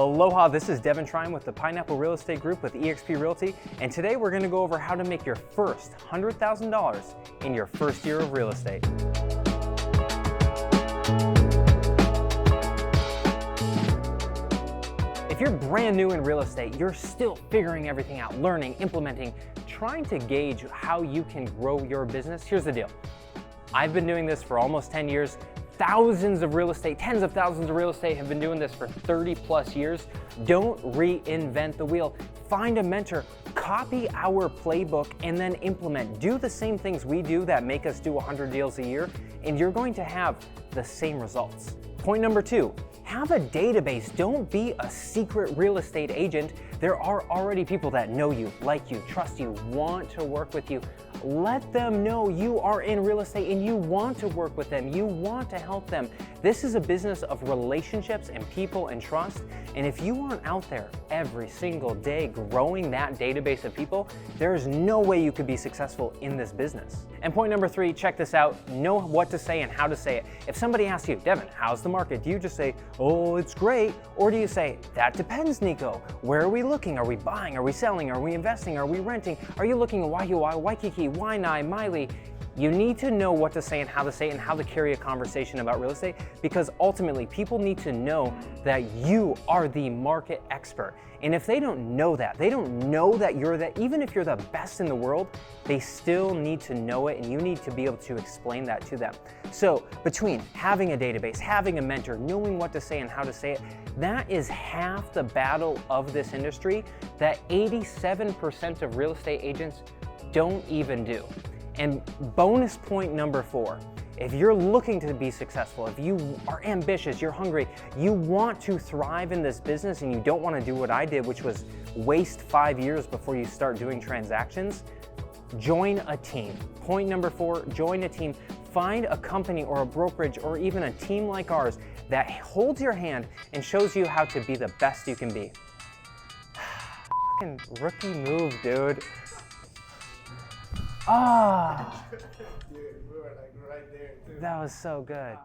Aloha, this is Devin Tryan with the Pineapple Real Estate Group with eXp Realty, and today we're going to go over how to make your first $100,000 in your first year of real estate. If you're brand new in real estate, you're still figuring everything out, learning, implementing, trying to gauge how you can grow your business, here's the deal. I've been doing this for almost 10 years. Thousands of real estate, tens of thousands of real estate have been doing this for 30 plus years. Don't reinvent the wheel. Find a mentor, copy our playbook, and then implement. Do the same things we do that make us do 100 deals a year, and you're going to have the same results. Point number 2, have a database. Don't be a secret real estate agent. There are already people that know you, like you, trust you, want to work with you. Let them know you are in real estate and you want to work with them. You want to help them. This is a business of relationships and people and trust. And if you aren't out there every single day growing that database of people, there is no way you could be successful in this business. And point number 3, check this out. Know what to say and how to say it. If somebody asks you, Devin, how's the market? Do you just say, oh, it's great? Or do you say, that depends, Nico. Where are we looking? Are we buying? Are we selling? Are we investing? Are we renting? Are you looking at Oahu, Waikiki, Waianae, Maile? You need to know what to say and how to say it and how to carry a conversation about real estate, because ultimately people need to know that you are the market expert. And if they don't know that, you're that, even if you're the best in the world, they still need to know it, and you need to be able to explain that to them. So between having a database, having a mentor, knowing what to say and how to say it, that is half the battle of this industry that 87% of real estate agents don't even do. And bonus point number 4, if you're looking to be successful, if you are ambitious, you're hungry, you want to thrive in this business and you don't want to do what I did, which was waste 5 years before you start doing transactions, join a team. Point number 4, join a team. Find a company or a brokerage or even a team like ours that holds your hand and shows you how to be the best you can be. Fucking rookie move, dude. Ah. Dude, we were like right there too. That was so good.